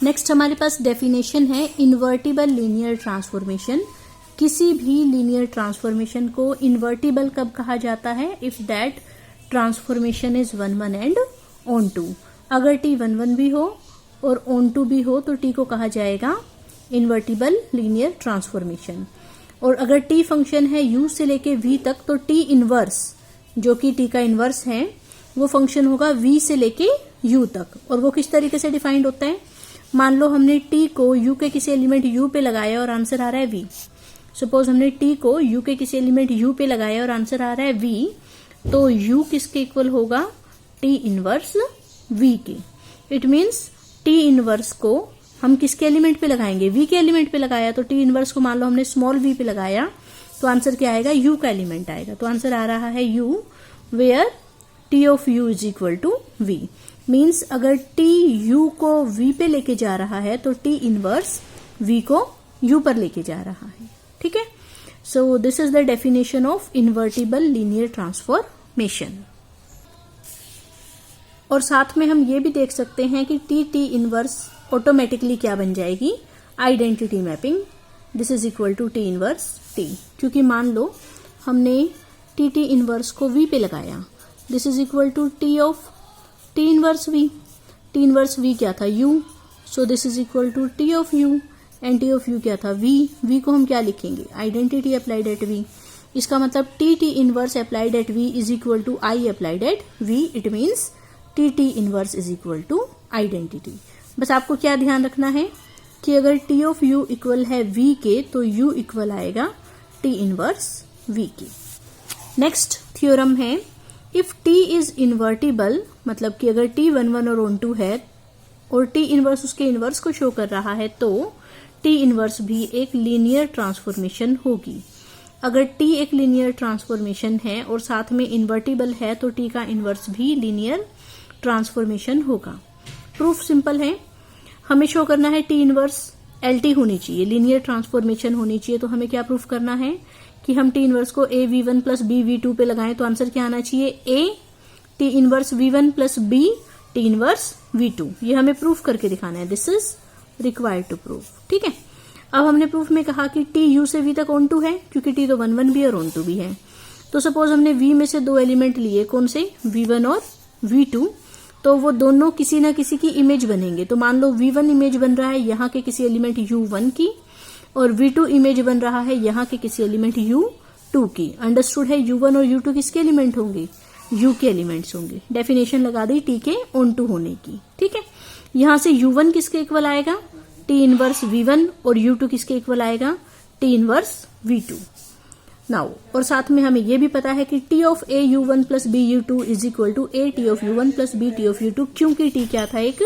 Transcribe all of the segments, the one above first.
Next हमारे पास definition है invertible linear transformation. किसी भी लीनियर ट्रांसफॉर्मेशन को इन्वर्टिबल कब कहा जाता है? If that transformation is 1 1 and onto. अगर टी 1 1 भी हो और ऑन टू भी हो तो टी को कहा जाएगा इन्वर्टिबल लीनियर ट्रांसफॉर्मेशन। और अगर टी फंक्शन है u से लेके v तक तो टी इनवर्स, जो कि टी का इनवर्स है, वो फंक्शन होगा v से लेके u तक। और वो किस तरीके से डिफाइंड होता है? मान लो हमने t को u के किसी एलिमेंट u पे लगाया और आंसर आ रहा है v। सपोज हमने t को u के किसी एलिमेंट u पे लगाया और आंसर आ रहा है v, तो u किसके इक्वल होगा? t इनवर्स v के। इट मीन्स t इनवर्स को हम किसके एलिमेंट पे लगाएंगे? v के एलिमेंट पे लगाया, तो t इनवर्स को मान लो हमने स्मॉल v पे लगाया तो आंसर क्या आएगा? u का एलिमेंट आएगा। तो आंसर आ रहा है u, where t of u is equal to v। Means अगर t u को v पे लेके जा रहा है तो t इनवर्स v को u पर लेके जा रहा है। ठीक है, so this is the definition of invertible linear transformation. और साथ में हम ये भी देख सकते हैं कि t इनवर्स ऑटोमेटिकली क्या बन जाएगी? Identity mapping. This is equal to t inverse t, क्योंकि मान लो हमने t इनवर्स को v पे लगाया। This is equal to t of t inverse v। t inverse v क्या था? u, so this is equal to t of u, and t of u क्या था? v। v को हम क्या लिखेंगे? Identity applied at v। इसका मतलब t inverse applied at v is equal to i applied at v। It means t inverse is equal to identity. बस आपको क्या ध्यान रखना है कि अगर t ऑफ u इक्वल है v के तो u इक्वल आएगा t इनवर्स v के। नेक्स्ट थ्योरम है इफ t इज इन्वर्टिबल, मतलब कि अगर t 1 1 और ऑन टू है और t इनवर्स उसके इनवर्स को शो कर रहा है तो t इनवर्स भी एक लीनियर ट्रांसफॉर्मेशन होगी। अगर t एक लीनियर ट्रांसफॉर्मेशन है और साथ में इन्वर्टिबल है तो t का इनवर्स भी लीनियर ट्रांसफॉर्मेशन होगा। प्रूफ सिंपल है, हमें शो करना है t इनवर्स LT होनी चाहिए, लीनियर ट्रांसफॉर्मेशन होनी चाहिए। तो हमें क्या प्रूफ करना है कि हम t इनवर्स को a v1 plus b v2 पे लगाएं तो आंसर क्या आना चाहिए? a t inverse v1 plus b t inverse v2। ये हमें प्रूफ करके दिखाना है। This is required to proof. ठीक है, अब हमने प्रूफ में कहा कि t u से v तक ऑन टू है, क्योंकि t तो 1 1 भी और ऑन टू भी है। तो सपोज हमने v में से दो एलिमेंट लिए, कौन से? v1 और v2, तो वो दोनों किसी ना किसी की इमेज बनेंगे। तो मान लो v1 इमेज बन रहा है यहाँ के किसी एलिमेंट u1 की, और v2 इमेज बन रहा है यहाँ के किसी एलिमेंट u2 की। अंडरस्टूड है, u1 और u2 किसके एलिमेंट होंगे? u के एलिमेंट्स होंगे। डेफिनेशन लगा दी t के ऑन टू होने की। ठीक है, यहाँ से u1 किसके इक्वल आएगा? t इनवर्स v1, और u2 किसके इक्वल आएगा? t inverse v2। नाउ और साथ में हमें यह भी पता है कि t of a u1 plus b u2 is equal to a t of u1 plus b t of u2, क्योंकि t क्या था? एक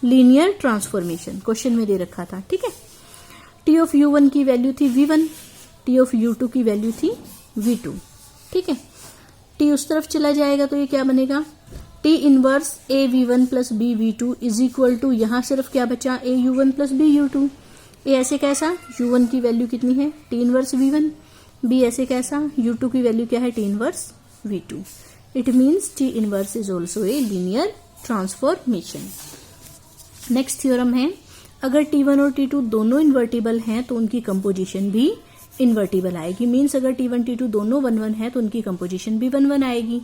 लीनियर ट्रांसफॉर्मेशन, क्वेश्चन में दे रखा था। ठीक है, t ऑफ u1 की वैल्यू थी v1, t ऑफ u2 की वैल्यू थी v2। ठीक है, t उस तरफ चला जाएगा तो ये क्या बनेगा? t inverse a v1 plus b v2 is equal to, यहां सिर्फ क्या बचा? a u1 plus b u2। a ऐसे कैसा? u1 की वैल्यू कितनी है? t inverse v1। b ऐसे कैसा? u2 की वैल्यू क्या है? t inverse v2। It means t inverse is also a linear transformation. Next theorem है अगर t1 और t2 दोनों इन्वर्टिबल हैं तो उनकी कंपोजिशन भी इन्वर्टिबल आएगी। मीन्स अगर t1 t2 दोनों 1 1 है तो उनकी कंपोजिशन भी 1 1 आएगी।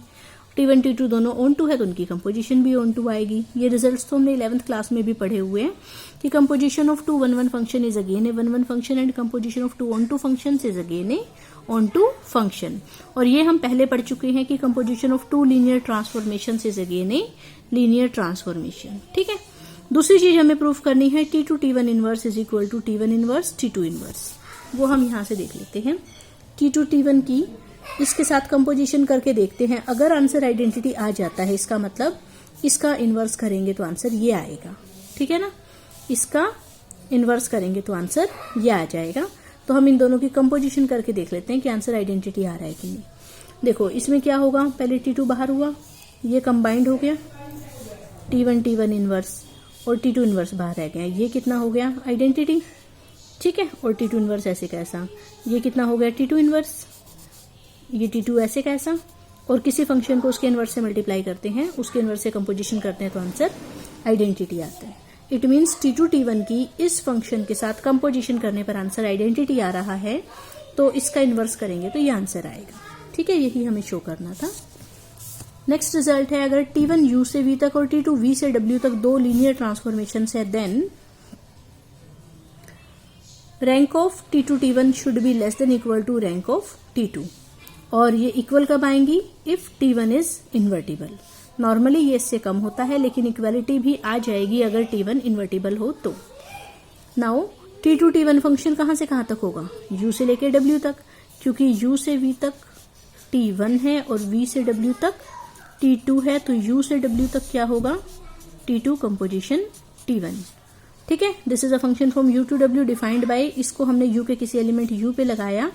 t1 t2 दोनों ऑन टू है तो उनकी कंपोजिशन भी ऑन टू आएगी। ये रिजल्ट्स तो हमने 11th क्लास में भी पढ़े हुए हैं कि composition of two 1 1 function is again a 1 1 function and composition of two onto function is again a onto function. और ये हम पहले पढ़ चुके हैं कि composition of two linear transformation is again a linear transformation. ठीक है, दूसरी चीज हमें प्रूफ करनी है t2 t1 inverse is equal to t1 inverse t2 inverse. वो हम यहां से देख लेते हैं। t2 t1 की इसके साथ कंपोजिशन करके देखते हैं। अगर आंसर आइडेंटिटी आ जाता है, इसका मतलब इसका इनवर्स करेंगे तो आंसर ये आएगा। ठीक है ना, इसका इनवर्स करेंगे तो आंसर ये आ जाएगा। तो हम इन दोनों की कंपोजिशन करके देख लेते हैं कि आंसर आइडेंटिटी आ रहा है कि नहीं। देखो इसमें क्या होगा, पहले t2 बाहर हुआ, ये कंबाइंड हो गया, t1 t1 इनवर्स और t2 इनवर्स बाहर रह गया। ये कितना हो गया? आइडेंटिटी। ठीक है, और t2 इनवर्स ऐसे कैसा? ये कितना हो गया? t2 inverse. ये t2 ऐसे कैसा? और किसी फंक्शन को उसके इनवर्स से मल्टीप्लाई करते हैं, उसके इनवर्स से कंपोजिशन करते हैं तो आंसर आइडेंटिटी आता है। इट मीन्स T2 T1 की इस फंक्शन के साथ कंपोजिशन करने पर आंसर आइडेंटिटी आ रहा है, तो इसका इन्वर्स करेंगे तो ये आंसर आएगा। ठीक है, यही हमें शो करना था। नेक्स्ट रिजल्ट है, अगर T1 U से V तक और T2 V से W तक दो लीनियर ट्रांसफॉर्मेशन है, then rank of T2 T1 should be less than equal to rank of T2। और ये इक्वल कब आएंगी? If T1 is invertible. Normally ये इससे कम होता है, लेकिन इक्वालिटी भी आ जाएगी अगर T1 इन्वर्टिबल हो तो। नाउ T2 T1 फंक्शन कहां से कहां तक होगा? U से लेके W तक, क्योंकि U से V तक T1 है और V से W तक T2 है, तो U से W तक क्या होगा? T2 composition T1। ठीक है, this is a function from U to W defined by, इसको हमने U के किसी एलिमेंट U पे लगाया,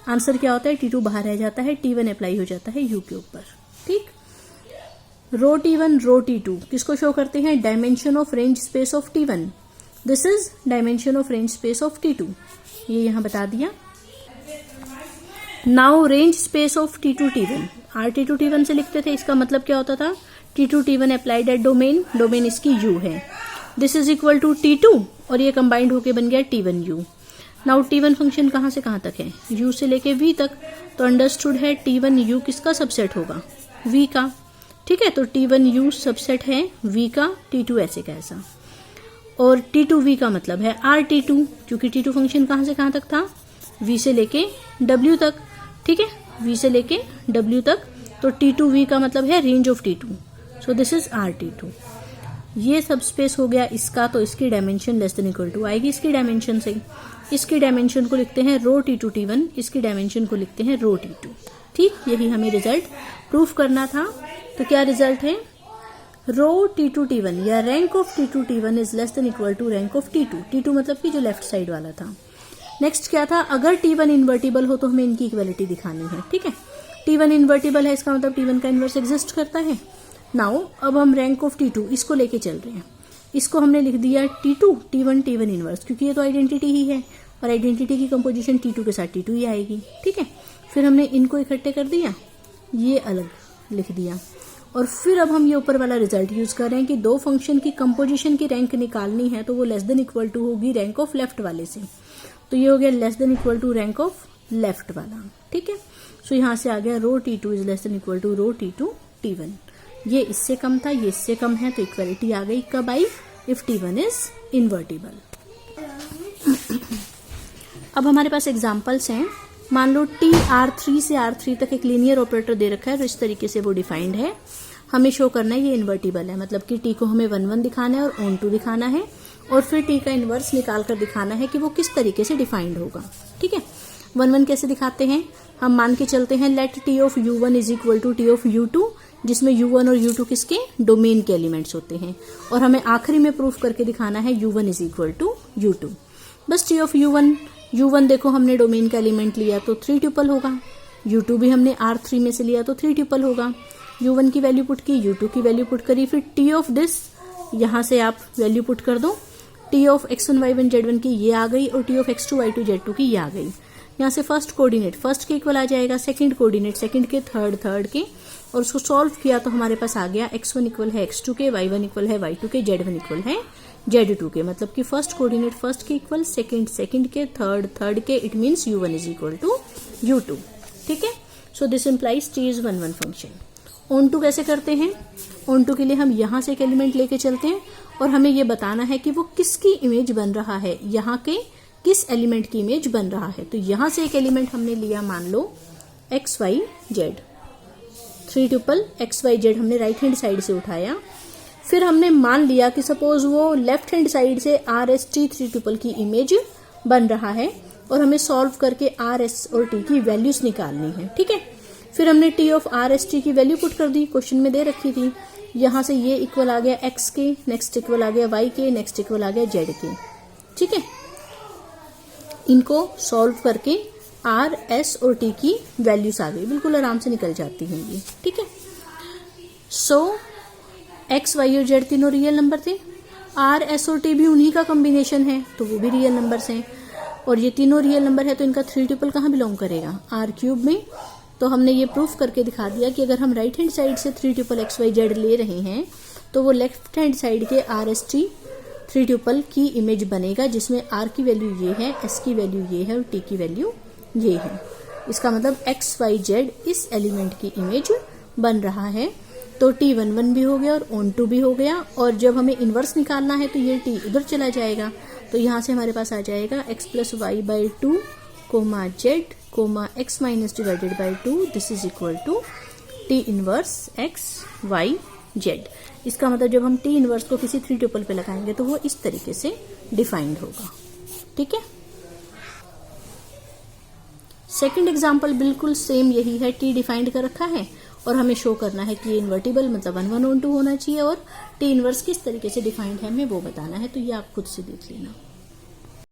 आंसर क्या होता है? T2 बाहर रह जाता है, T1 अप्लाई हो जाता है U के ऊपर। ठीक, रो T1 रो T2 किसको शो करते हैं? Dimension of range space of T1। This is dimension of range space of T2, ये यहां बता दिया। Now range space of T2 T1, T2 T1 से लिखते थे, इसका मतलब क्या होता था? T2 T1 applied at domain, domain इसकी U है, this is equal to T2 और ये कंबाइंड होके बन गया T1 U। Now T1 function कहां से कहां तक है? U से लेके V तक, तो अंडरस्टूड है T1 U किसका सबसेट होगा? V का। ठीक है, तो T1 U सबसेट है V का, T2 ऐसे का ऐसा, और T2 V का मतलब है RT2, क्योंकि T2 फंक्शन कहां से कहां तक था? V से लेके W तक। ठीक है, V से लेके W तक, तो T2 V का मतलब है range of T2, so this is RT2। ये सब स्पेस हो गया इसका, तो इसकी dimension less than equal to आएगी इसकी डायमेंशन से। इसकी डायमेंशन को लिखते हैं रो T2 T1, इसकी डायमेंशन को लिखते हैं रो T2। ठीक, यही हमें रिजल्ट प्रूफ करना था। तो क्या रिजल्ट है? रो T2 T1 या rank of T2 T1 is less than equal to rank of T2। T2 मतलब कि जो लेफ्ट साइड वाला था। नेक्स्ट क्या था? अगर T1 इन्वर्टिबल हो तो हमें इनकी इक्वालिटी दिखानी है। ठीक है, T1 इन्वर्टिबल है, इसका मतलब T1 का इन्वर्स एग्जिस्ट करता है। नाउ अब हम रैंक ऑफ T2 इसको लेके चल रहे हैं, इसको हमने लिख दिया T2 T1 T1 इनवर्स, क्योंकि ये तो आइडेंटिटी ही है और आइडेंटिटी की कंपोजिशन T2 के साथ T2 ही आएगी। ठीक है, फिर हमने इनको इकट्ठे कर दिया, ये अलग लिख दिया, और फिर अब हम ये ऊपर वाला रिजल्ट यूज कर रहे हैं कि दो फंक्शन की कंपोजिशन की रैंक निकालनी है, तो वो लेस देन इक्वल टू होगी रैंक ऑफ लेफ्ट वाले से। तो ये हो गया less than equal to rank of left वाला। ठीक है, सो यहां से आ गया rho T2 is less than equal to rho T2 T1। ये इससे कम था, ये इससे कम है, तो इक्वालिटी आ गई। कब आई? If T1 is invertible. अब हमारे पास एग्जांपल्स हैं। मान लो T R3 से R3 तक एक लीनियर ऑपरेटर दे रखा है, तो इस तरीके से वो डिफाइंड है। हमें शो करना है ये इन्वर्टिबल है, मतलब कि T को हमें 1 1 दिखाना है और ऑन 2 दिखाना है, और फिर T का इन्वर्स निकाल कर दिखाना है कि वो किस तरीके से डिफाइंड होगा। ठीक है, 1 1 कैसे दिखाते हैं? हम मान के चलते हैं let T of U1 is equal to T of U2, जिसमें U1 और U2 किसके? डोमेन के एलिमेंट्स होते हैं, और हमें आखिरी में प्रूफ करके दिखाना है U1 is equal to U2। बस T ऑफ U1 देखो हमने डोमेन का एलिमेंट लिया तो 3 ट्यूपल होगा, U2 भी हमने R3 में से लिया तो 3 ट्यूपल होगा। U1 की वैल्यू पुट की, U2 की वैल्यू पुट करी, फिर T ऑफ दिस यहां से आप वैल्यू पुट कर दो, T of X1 Y1 Z1 की ये आ गई, और T of X2 Y2 Z2 की ये आ गई। यहाँ से फर्स्ट कोऑर्डिनेट फर्स्ट के इक्वल आ जाएगा, सेकंड कोऑर्डिनेट सेकंड के, थर्ड के, और उसको सॉल्व किया तो हमारे पास आ गया X1 इक्वल है X2 के, Y1 इक्वल है Y2 के, Z1 इक्वल है Z2 के। मतलब कि फर्स्ट कोऑर्डिनेट फर्स्ट के इक्वल, सेकंड के, थर्ड के, it means U1 is equal to U2। ठीक है, so this implies T is 1 1 function. Onto कैसे करते हैं? ऑन टू के लिए हम यहां से एक एलिमेंट लेके चलते हैं और हमें ये बताना है कि वो किसकी इमेज बन रहा है, यहाँ के किस एलिमेंट की इमेज बन रहा है। तो यहां से एक एलिमेंट हमने लिया, मान लो XYZ, 3 ट्यूपल XYZ हमने राइट हैंड साइड से उठाया। फिर हमने मान लिया कि सपोज वो लेफ्ट हैंड साइड से RST 3 ट्यूपल की इमेज बन रहा है, और हमें सॉल्व करके RS और T की वैल्यूज निकालनी है। ठीक है, फिर हमने T ऑफ RST की वैल्यू पुट कर दी, क्वेश्चन में दे रखी थी। यहां से ये इक्वल आ गया X के, नेक्स्ट इक्वल आ गया Y के, नेक्स्ट इक्वल आ गया Z के। ठीक है, इनको सॉल्व करके R, S और T की वैल्यूज आ गई, बिल्कुल आराम से निकल जाती हैं ये। ठीक है, सो X, Y और Z तीनों रियल नंबर थे, R, S और T भी उन्हीं का कॉम्बिनेशन है, तो वो भी रियल नंबर्स हैं, और ये तीनों रियल नंबर है, तो इनका 3 ट्यूपल कहाँ बिलोंग करेगा? R³ में। तो हमने ये प्रूफ करके दिखा दिया कि अगर हम राइट हैंड साइड से 3 ट्यूपल XYZ ले रहे हैं, तो वो लेफ्ट हैंड साइड के RST थ्री ट्यूपल की इमेज बनेगा जिसमें r की वैल्यू ये है, s की वैल्यू ये है और t की वैल्यू ये है। इसका मतलब x y z इस एलिमेंट की इमेज बन रहा है। तो t11 भी हो गया और on2 भी हो गया, और जब हमें इनवर्स निकालना है तो ये t उधर चला जाएगा। तो यहाँ से हमारे पास आ जाएगा x plus y by two comma z comma x minus divided by two, this is equal to T inverse x y z. इसका मतलब जब हम टी इनवर्स को किसी थ्री ट्यूपल पे लगाएंगे तो वो इस तरीके से डिफाइंड होगा। ठीक है, सेकंड एग्जांपल बिल्कुल सेम यही है। टी डिफाइंड कर रखा है और हमें शो करना है कि ये इन्वर्टिबल मतलब 1 1 on 2 होना चाहिए, और टी इनवर्स किस तरीके से डिफाइंड है हमें वो बताना है। तो ये आप खुद से देख लेना।